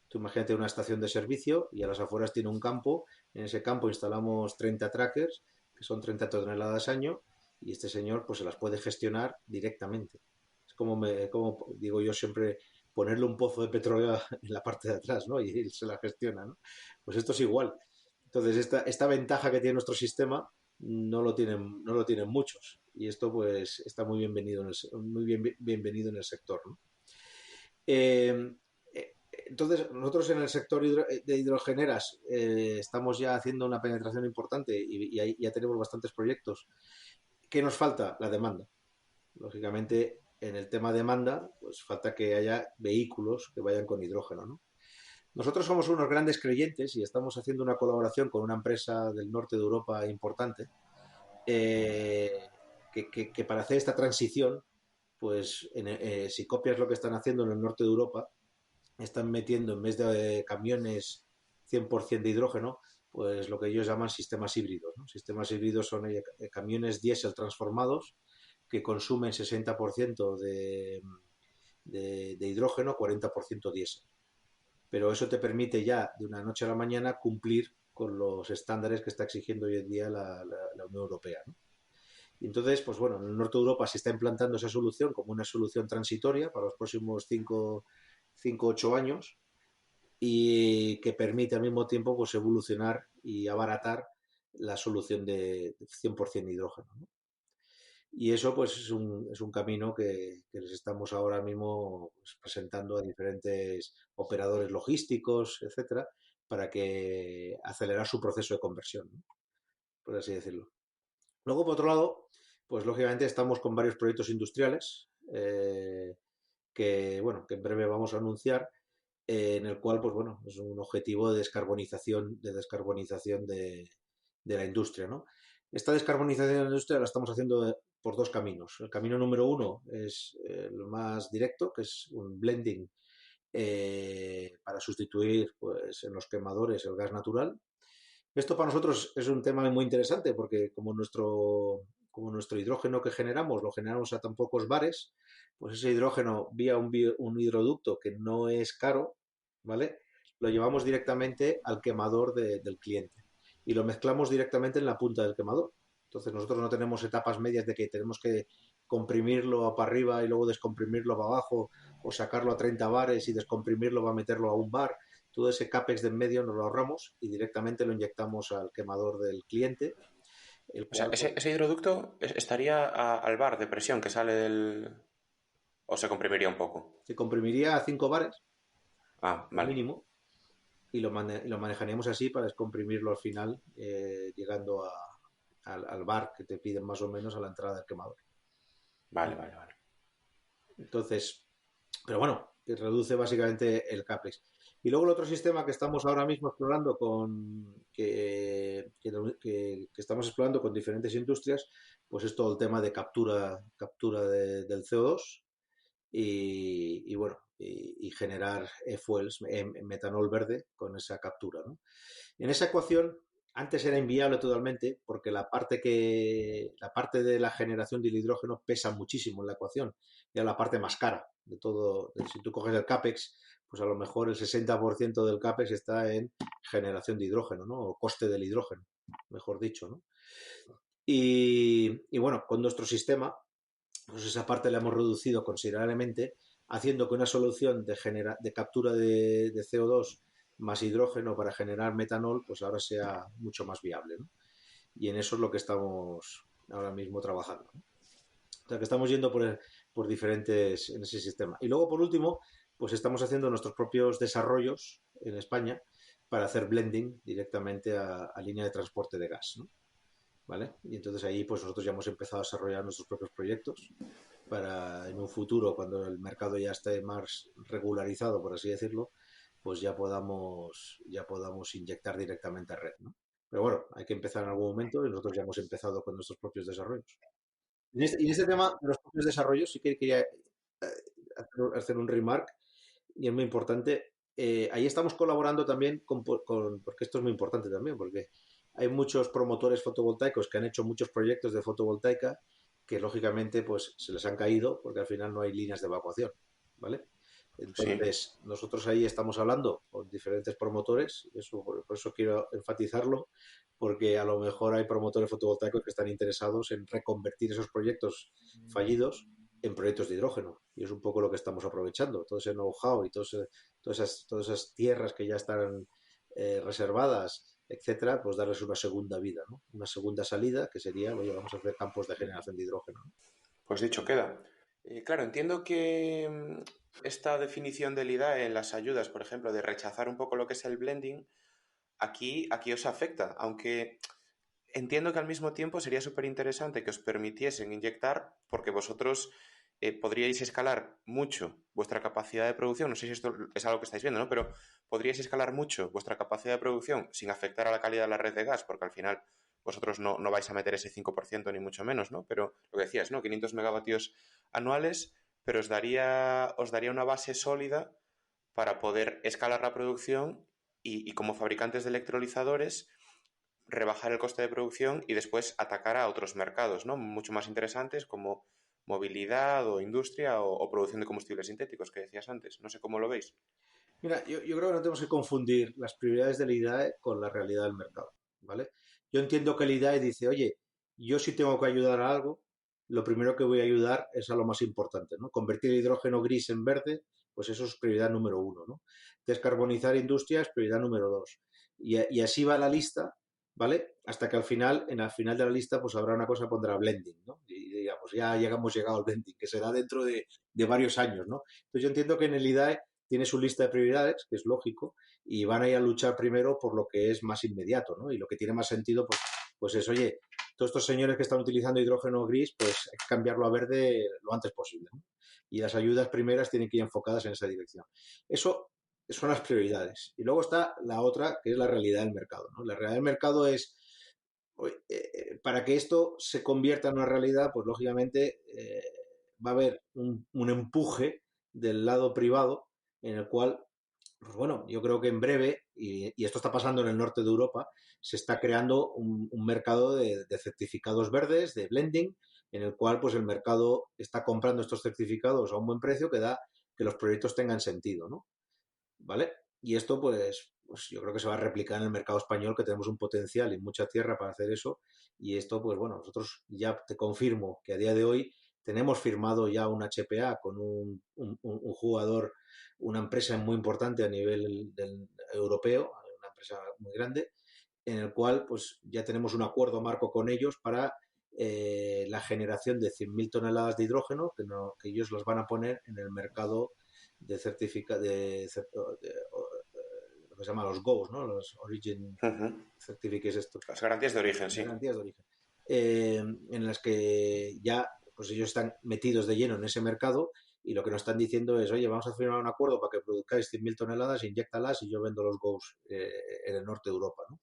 tú imagínate una estación de servicio y a las afueras tiene un campo, en ese campo instalamos 30 trackers, que son 30 toneladas año, y este señor pues se las puede gestionar directamente. Es como digo yo siempre, ponerle un pozo de petróleo en la parte de atrás, ¿no? Y él se la gestiona, ¿no? Pues esto es igual. Entonces, esta ventaja que tiene nuestro sistema no lo tienen muchos. Y esto pues está muy bienvenido en el sector, ¿no? Eh, entonces, nosotros en el sector de hidrogeneras estamos ya haciendo una penetración importante y ahí ya tenemos bastantes proyectos. ¿Qué nos falta? La demanda. Lógicamente, en el tema demanda, pues falta que haya vehículos que vayan con hidrógeno, ¿no? Nosotros somos unos grandes creyentes y estamos haciendo una colaboración con una empresa del norte de Europa importante que para hacer esta transición, pues si copias lo que están haciendo en el norte de Europa, están metiendo en vez de camiones 100% de hidrógeno, pues lo que ellos llaman sistemas híbridos, ¿no? Sistemas híbridos son camiones diésel transformados que consumen 60% de hidrógeno, 40% diésel. Pero eso te permite ya de una noche a la mañana cumplir con los estándares que está exigiendo hoy en día la Unión Europea, ¿no? Y entonces, pues bueno, en el norte de Europa se está implantando esa solución como una solución transitoria para los próximos 8 años y que permite al mismo tiempo pues evolucionar y abaratar la solución de 100% de hidrógeno, ¿no? Y eso pues es un camino que les estamos ahora mismo pues, presentando a diferentes operadores logísticos, etcétera, para que acelerar su proceso de conversión, ¿no? Por así decirlo. Luego, por otro lado, pues lógicamente estamos con varios proyectos industriales que en breve vamos a anunciar, en el cual, pues bueno, es un objetivo de descarbonización de la industria, ¿no? Esta descarbonización de la industria la estamos haciendo por dos caminos. El camino número uno es el más directo, que es un blending para sustituir pues, en los quemadores el gas natural. Esto para nosotros es un tema muy interesante porque como nuestro hidrógeno que generamos lo generamos a tan pocos bares, pues ese hidrógeno vía un hidroducto que no es caro, ¿vale? Lo llevamos directamente al quemador del cliente y lo mezclamos directamente en la punta del quemador. Entonces nosotros no tenemos etapas medias de que tenemos que comprimirlo para arriba y luego descomprimirlo para abajo o sacarlo a 30 bares y descomprimirlo para meterlo a un bar. Todo ese CAPEX de en medio nos lo ahorramos y directamente lo inyectamos al quemador del cliente, el O sea, cual ese hidroducto estaría al bar de presión que sale del... ¿O se comprimiría un poco? se comprimiría a 5 bares, Ah, como vale. mínimo, y lo manejaríamos así para descomprimirlo al final, llegando al bar que te piden más o menos a la entrada del quemador. Vale, vale, vale. Entonces, pero bueno, que reduce básicamente el CAPEX. Y luego el otro sistema que estamos ahora mismo explorando que estamos explorando con diferentes industrias, pues es todo el tema de captura del CO2 y bueno, y generar fuels, metanol verde con esa captura, ¿no? En esa ecuación antes era inviable totalmente porque la parte de la generación del hidrógeno pesa muchísimo en la ecuación. Era la parte más cara de todo. Si tú coges el CAPEX, pues a lo mejor el 60% del CAPEX está en generación de hidrógeno, ¿no? O coste del hidrógeno, mejor dicho, ¿no? Y bueno, con nuestro sistema, pues esa parte la hemos reducido considerablemente, haciendo que una solución de captura de CO2 más hidrógeno para generar metanol, pues ahora sea mucho más viable, ¿no? Y en eso es lo que estamos ahora mismo trabajando, ¿no? O sea, que estamos yendo por diferentes en ese sistema. Y luego, por último, pues estamos haciendo nuestros propios desarrollos en España para hacer blending directamente a línea de transporte de gas, ¿no? ¿Vale? Y entonces ahí pues nosotros ya hemos empezado a desarrollar nuestros propios proyectos para en un futuro, cuando el mercado ya esté más regularizado, por así decirlo, pues ya podamos inyectar directamente a red, ¿no? Pero bueno, hay que empezar en algún momento y nosotros ya hemos empezado con nuestros propios desarrollos. En este tema de los propios desarrollos sí que quería hacer un remark y es muy importante. Ahí estamos colaborando también porque esto es muy importante también, porque hay muchos promotores fotovoltaicos que han hecho muchos proyectos de fotovoltaica que lógicamente pues se les han caído porque al final no hay líneas de evacuación, ¿vale? Sí. Entonces, nosotros ahí estamos hablando con diferentes promotores, por eso quiero enfatizarlo, porque a lo mejor hay promotores fotovoltaicos que están interesados en reconvertir esos proyectos fallidos en proyectos de hidrógeno. Y es un poco lo que estamos aprovechando, todo ese know-how y todas esas tierras que ya están reservadas, etcétera, pues darles una segunda vida, ¿no? Una segunda salida que sería, oye, vamos a hacer campos de generación de hidrógeno, ¿no? Pues dicho queda. Claro, entiendo que esta definición del IDAE en las ayudas, por ejemplo, de rechazar un poco lo que es el blending, aquí os afecta, aunque entiendo que al mismo tiempo sería súper interesante que os permitiesen inyectar, porque vosotros podríais escalar mucho vuestra capacidad de producción, no sé si esto es algo que estáis viendo, ¿no? Pero podríais escalar mucho vuestra capacidad de producción sin afectar a la calidad de la red de gas, porque al final vosotros no vais a meter ese 5% ni mucho menos, ¿no? Pero lo que decías, ¿no? 500 megavatios anuales, pero os daría una base sólida para poder escalar la producción y como fabricantes de electrolizadores rebajar el coste de producción y después atacar a otros mercados, ¿no? Mucho más interesantes como movilidad o industria o producción de combustibles sintéticos que decías antes. No sé cómo lo veis. Mira, yo creo que no tenemos que confundir las prioridades del IDAE con la realidad del mercado, ¿vale? Yo entiendo que el IDAE dice, oye, yo si tengo que ayudar a algo, lo primero que voy a ayudar es a lo más importante, ¿no? Convertir el hidrógeno gris en verde, pues eso es prioridad número uno, ¿no? Descarbonizar industria es prioridad número dos. Y así va la lista, ¿vale? Hasta que al final, en el final de la lista, pues habrá una cosa que pondrá blending, ¿no? Y digamos, ya hemos llegado al blending, que será dentro de varios años, ¿no? Entonces yo entiendo que en el IDAE tiene su lista de prioridades, que es lógico, y van a ir a luchar primero por lo que es más inmediato, ¿no? Y lo que tiene más sentido, pues es, oye, todos estos señores que están utilizando hidrógeno gris, pues hay que cambiarlo a verde lo antes posible, ¿no? Y las ayudas primeras tienen que ir enfocadas en esa dirección. Eso son las prioridades. Y luego está la otra, que es la realidad del mercado, ¿no? La realidad del mercado es, para que esto se convierta en una realidad, pues lógicamente va a haber un empuje del lado privado en el cual, pues bueno, yo creo que en breve, y esto está pasando en el norte de Europa, se está creando un mercado de certificados verdes, de blending, en el cual pues el mercado está comprando estos certificados a un buen precio que da que los proyectos tengan sentido, ¿no? ¿Vale? Y esto, pues yo creo que se va a replicar en el mercado español, que tenemos un potencial y mucha tierra para hacer eso. Y esto, pues bueno, nosotros ya te confirmo que a día de hoy tenemos firmado ya un HPA con un jugador, una empresa muy importante a nivel europeo, una empresa muy grande, en el cual pues ya tenemos un acuerdo marco con ellos para la generación de 100.000 toneladas de hidrógeno que ellos las van a poner en el mercado de lo que se llama los GOs, ¿no? Los Origin Certificates estos. Las garantías de origen, sí. Garantías de origen. En las que ya pues ellos están metidos de lleno en ese mercado y lo que nos están diciendo es, oye, vamos a firmar un acuerdo para que produzcáis 100.000 toneladas, inyectalas y yo vendo los GOs en el norte de Europa, ¿no?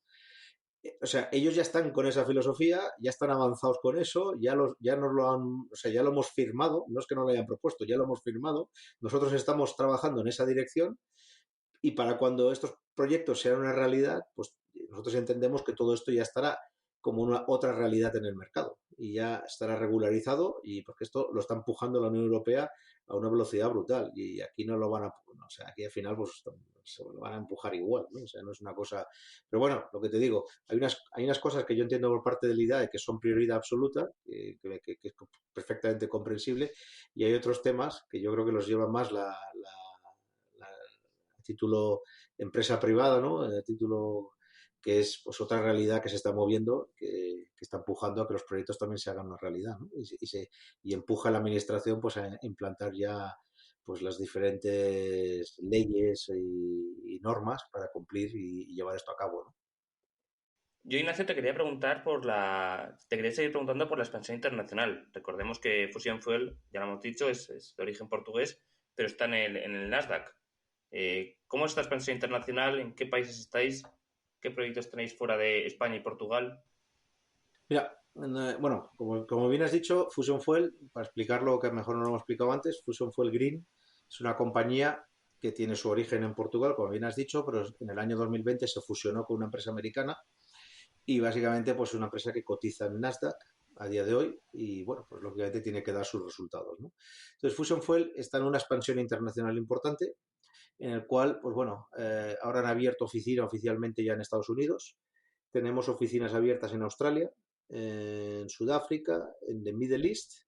O sea, ellos ya están con esa filosofía, ya están avanzados con eso, ya nos lo han, o sea, ya lo hemos firmado, no es que no lo hayan propuesto, ya lo hemos firmado. Nosotros estamos trabajando en esa dirección y para cuando estos proyectos sean una realidad, pues nosotros entendemos que todo esto ya estará como una otra realidad en el mercado y ya estará regularizado y porque esto lo está empujando la Unión Europea a una velocidad brutal y aquí no lo van a, o sea, aquí al final pues se lo van a empujar igual, ¿no? O sea, no es una cosa, pero bueno, lo que te digo, hay unas cosas que yo entiendo por parte del IDAE que son prioridad absoluta, que es perfectamente comprensible y hay otros temas que yo creo que los lleva más título empresa privada, ¿no? El título que es pues otra realidad que se está moviendo, que está empujando a que los proyectos también se hagan una realidad, ¿no? Y empuja a la administración pues a implantar ya pues las diferentes leyes y normas para cumplir y llevar esto a cabo, ¿no? Yo, Ignacio, te quería preguntar te quería seguir preguntando por la expansión internacional. Recordemos que Fusion Fuel, ya lo hemos dicho, es de origen portugués, pero está en el Nasdaq. ¿Cómo es esta expansión internacional? ¿En qué países estáis? ¿Qué proyectos tenéis fuera de España y Portugal? Mira, bueno, como bien has dicho, Fusion Fuel, para explicarlo que mejor no lo hemos explicado antes, Fusion Fuel Green es una compañía que tiene su origen en Portugal, como bien has dicho, pero en el año 2020 se fusionó con una empresa americana y básicamente pues es una empresa que cotiza en Nasdaq a día de hoy y bueno, pues lógicamente tiene que dar sus resultados, ¿no? Entonces Fusion Fuel está en una expansión internacional importante en el cual, pues bueno, ahora han abierto oficina oficialmente ya en Estados Unidos, tenemos oficinas abiertas en Australia, en Sudáfrica, en the Middle East,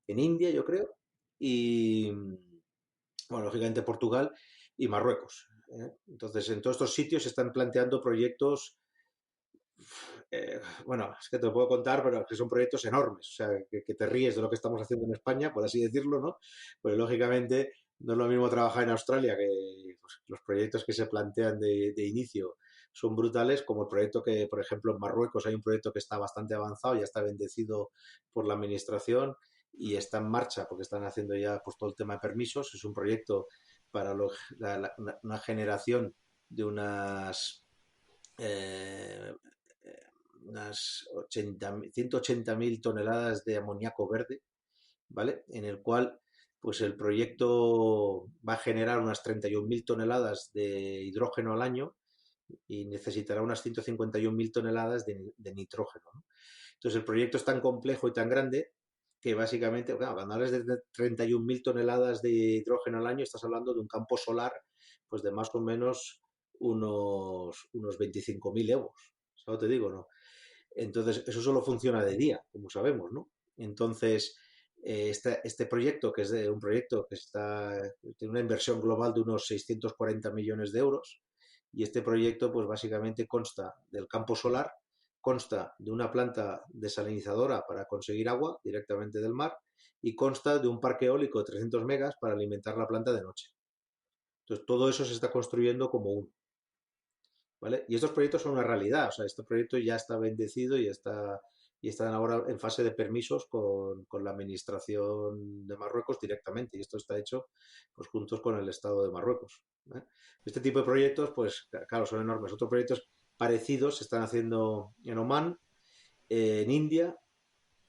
en India, yo creo, y, bueno, lógicamente Portugal y Marruecos. Entonces, en todos estos sitios se están planteando proyectos, bueno, es que te lo puedo contar, pero que son proyectos enormes, o sea, que te ríes de lo que estamos haciendo en España, por así decirlo, ¿no? Pues lógicamente no es lo mismo trabajar en Australia, que pues, los proyectos que se plantean de inicio son brutales, como el proyecto que, por ejemplo, en Marruecos hay un proyecto que está bastante avanzado, ya está bendecido por la administración y está en marcha porque están haciendo ya pues, todo el tema de permisos. Es un proyecto para una generación de eh, unas 180.000 toneladas de amoníaco verde, ¿vale? En el cual pues el proyecto va a generar unas 31.000 toneladas de hidrógeno al año y necesitará unas 151.000 toneladas de nitrógeno, ¿no? Entonces el proyecto es tan complejo y tan grande que básicamente, claro, cuando hablas de 31.000 toneladas de hidrógeno al año, estás hablando de un campo solar pues de más o menos unos 25.000 euros. ¿Sabes lo que te digo, no? Entonces, eso solo funciona de día, como sabemos, ¿no? Entonces, este proyecto, que es un proyecto que tiene una inversión global de unos 640 millones de euros, y este proyecto, pues básicamente consta del campo solar, consta de una planta desalinizadora para conseguir agua directamente del mar, y consta de un parque eólico de 300 megas para alimentar la planta de noche. Entonces, todo eso se está construyendo como uno. ¿Vale? Y estos proyectos son una realidad, o sea, este proyecto ya está bendecido y están ahora en fase de permisos con la administración de Marruecos directamente, y esto está hecho pues juntos con el Estado de Marruecos, ¿eh? Este tipo de proyectos, pues claro, son enormes. Otros proyectos parecidos se están haciendo en Oman, en India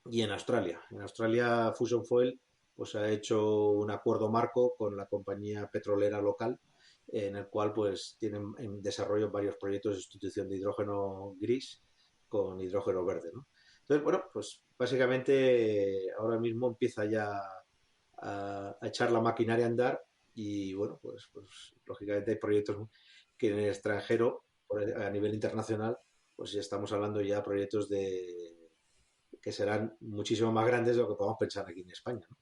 y en Australia. En Australia Fusion Fuel pues ha hecho un acuerdo marco con la compañía petrolera local, en el cual pues tienen en desarrollo varios proyectos de sustitución de hidrógeno gris con hidrógeno verde, ¿no? Entonces, bueno, pues básicamente ahora mismo empieza ya a echar la maquinaria a andar y bueno, pues lógicamente hay proyectos que en el extranjero, a nivel internacional, pues ya estamos hablando ya de proyectos que serán muchísimo más grandes de lo que podamos pensar aquí en España, ¿no?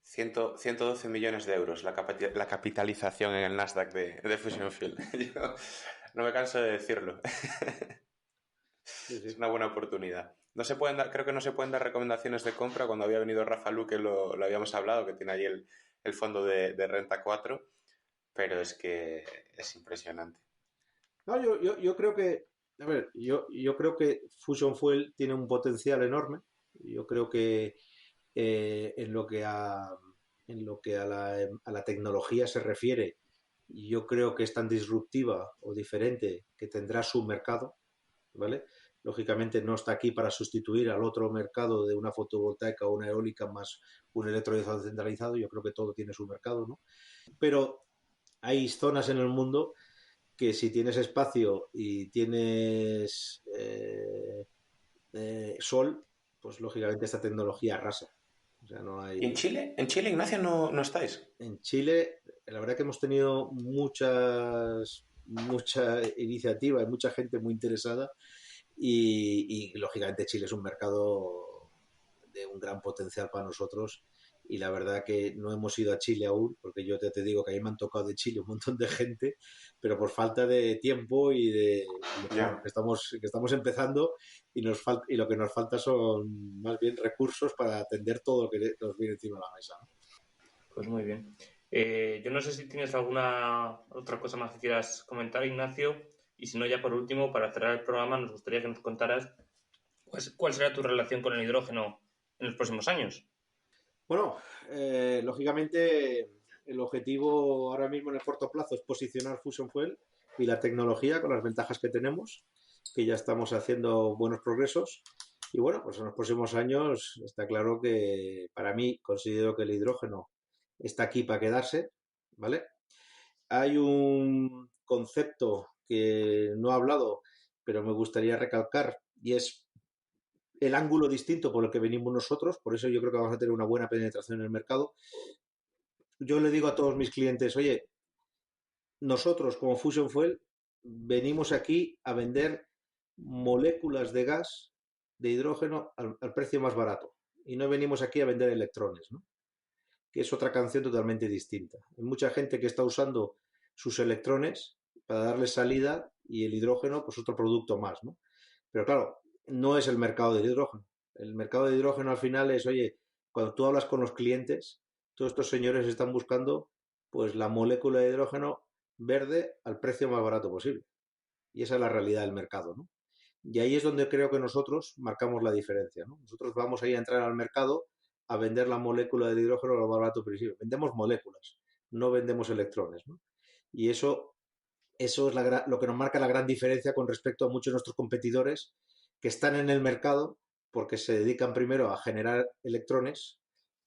112 millones de euros la capitalización en el Nasdaq de Fusion Fuel. Yo no me canso de decirlo. Sí, Es sí. una buena oportunidad. No se pueden dar, creo que no se pueden dar recomendaciones de compra. Cuando había venido Rafa Luque lo habíamos hablado, que tiene ahí el fondo de Renta 4, pero es que es impresionante. No, yo creo que, a ver, yo creo que Fusion Fuel tiene un potencial enorme. Yo creo que en lo que a la tecnología se refiere, yo creo que es tan disruptiva o diferente que tendrá su mercado, ¿vale? Lógicamente no está aquí para sustituir al otro mercado de una fotovoltaica o una eólica más un electrolizador centralizado. Yo creo que todo tiene su mercado, ¿no? Pero hay zonas en el mundo que si tienes espacio y tienes sol, pues lógicamente esta tecnología arrasa. O sea, no ¿Y en hay... Chile? ¿En Chile, Ignacio, no estáis? En Chile, la verdad que hemos tenido mucha iniciativa y mucha gente muy interesada y lógicamente Chile es un mercado de un gran potencial para nosotros y la verdad que no hemos ido a Chile aún, porque yo te digo que ahí me han tocado de Chile un montón de gente, pero por falta de tiempo bueno, Ya. que estamos empezando y lo que nos falta son más bien recursos para atender todo lo que nos viene encima de la mesa, ¿no? Pues muy bien. Yo no sé si tienes alguna otra cosa más que quieras comentar, Ignacio, y si no, ya por último, para cerrar el programa, nos gustaría que nos contaras pues, cuál será tu relación con el hidrógeno en los próximos años. Bueno, lógicamente el objetivo ahora mismo en el corto plazo es posicionar Fusion Fuel y la tecnología con las ventajas que tenemos, que ya estamos haciendo buenos progresos. Y bueno, pues en los próximos años está claro que para mí considero que el hidrógeno está aquí para quedarse, ¿vale? Hay un concepto que no he hablado, pero me gustaría recalcar, y es el ángulo distinto por el que venimos nosotros, por eso yo creo que vamos a tener una buena penetración en el mercado. Yo le digo a todos mis clientes, oye, nosotros como Fusion Fuel venimos aquí a vender moléculas de gas de hidrógeno al precio más barato y no venimos aquí a vender electrones, ¿no? Que es otra canción totalmente distinta. Hay mucha gente que está usando sus electrones para darle salida y el hidrógeno, pues otro producto más, ¿no? Pero claro, no es el mercado del hidrógeno. El mercado de hidrógeno al final es, oye, cuando tú hablas con los clientes, todos estos señores están buscando pues la molécula de hidrógeno verde al precio más barato posible. Y esa es la realidad del mercado, ¿no? Y ahí es donde creo que nosotros marcamos la diferencia, ¿no? Nosotros vamos ahí a entrar al mercado a vender la molécula del hidrógeno lo más barato posible. Vendemos moléculas, no vendemos electrones, ¿no? Y eso es lo que nos marca la gran diferencia con respecto a muchos de nuestros competidores que están en el mercado porque se dedican primero a generar electrones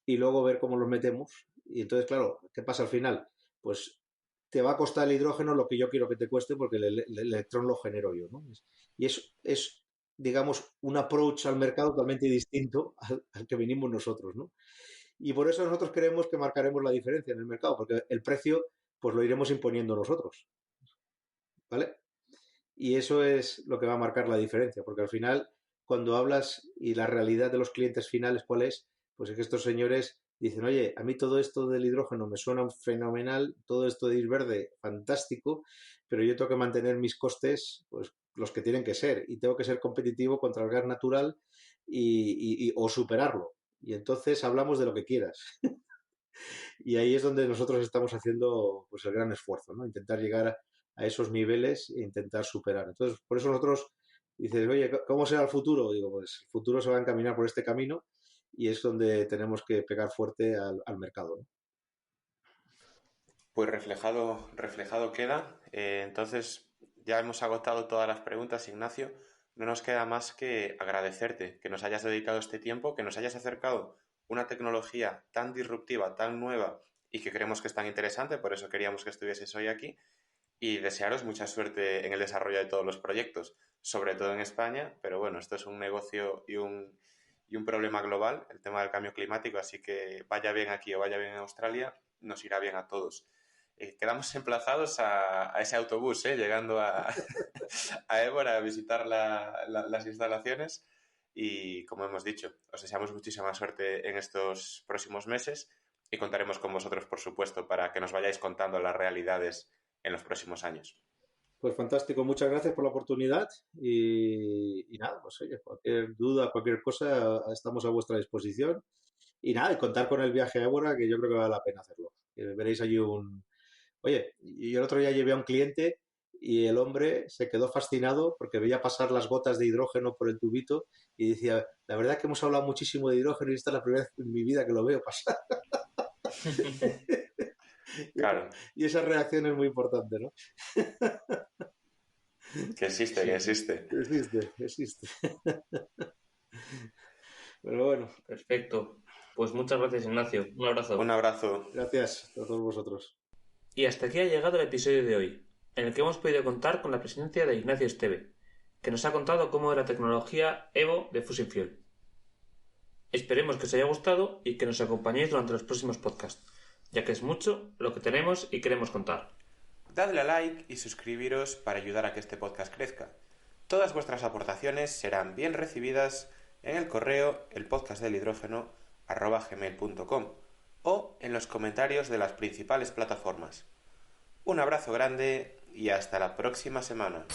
y luego ver cómo los metemos. Y entonces, claro, ¿qué pasa al final? Pues te va a costar el hidrógeno lo que yo quiero que te cueste porque el electrón lo genero yo, ¿no? Y es, digamos, un approach al mercado totalmente distinto al que venimos nosotros, ¿no? Y por eso nosotros creemos que marcaremos la diferencia en el mercado, porque el precio pues lo iremos imponiendo nosotros, ¿vale? Y eso es lo que va a marcar la diferencia, porque al final, cuando hablas y la realidad de los clientes finales, ¿cuál es? Pues es que estos señores dicen, oye, a mí todo esto del hidrógeno me suena fenomenal, todo esto de ir verde, fantástico, pero yo tengo que mantener mis costes, pues los que tienen que ser, y tengo que ser competitivo contra el gas natural o superarlo. Y entonces hablamos de lo que quieras. Y ahí es donde nosotros estamos haciendo pues el gran esfuerzo, ¿no? Intentar llegar a esos niveles e intentar superar. Entonces, por eso nosotros dices, oye, ¿cómo será el futuro? Digo, pues el futuro se va a encaminar por este camino y es donde tenemos que pegar fuerte al mercado, ¿no? Pues reflejado queda. Entonces, ya hemos agotado todas las preguntas, Ignacio. No nos queda más que agradecerte que nos hayas dedicado este tiempo, que nos hayas acercado una tecnología tan disruptiva, tan nueva y que creemos que es tan interesante, por eso queríamos que estuvieses hoy aquí, y desearos mucha suerte en el desarrollo de todos los proyectos, sobre todo en España, pero bueno, esto es un negocio y un problema global, el tema del cambio climático, así que vaya bien aquí o vaya bien en Australia, nos irá bien a todos. Quedamos emplazados a ese autobús, llegando a Évora a visitar las instalaciones y, como hemos dicho, os deseamos muchísima suerte en estos próximos meses y contaremos con vosotros, por supuesto, para que nos vayáis contando las realidades en los próximos años. Pues fantástico, muchas gracias por la oportunidad y nada, pues oye, cualquier duda, cualquier cosa, estamos a vuestra disposición. Y nada, y contar con el viaje a Évora, que yo creo que vale la pena hacerlo. Veréis allí un... Oye, yo el otro día llevé a un cliente y el hombre se quedó fascinado porque veía pasar las gotas de hidrógeno por el tubito y decía, la verdad es que hemos hablado muchísimo de hidrógeno y esta es la primera vez en mi vida que lo veo pasar. Claro. Y esa reacción es muy importante, ¿no? Que existe, que existe. Existe. Pero bueno. Perfecto. Pues muchas gracias, Ignacio. Un abrazo. Un abrazo. Gracias a todos vosotros. Y hasta aquí ha llegado el episodio de hoy, en el que hemos podido contar con la presencia de Ignacio Esteve, que nos ha contado cómo es la tecnología Evo de Fusion Fuel. Esperemos que os haya gustado y que nos acompañéis durante los próximos podcasts, ya que es mucho lo que tenemos y queremos contar. Dadle a like y suscribiros para ayudar a que este podcast crezca. Todas vuestras aportaciones serán bien recibidas en el correo elpodcastdelhidrógeno@gmail.com o en los comentarios de las principales plataformas. Un abrazo grande y hasta la próxima semana.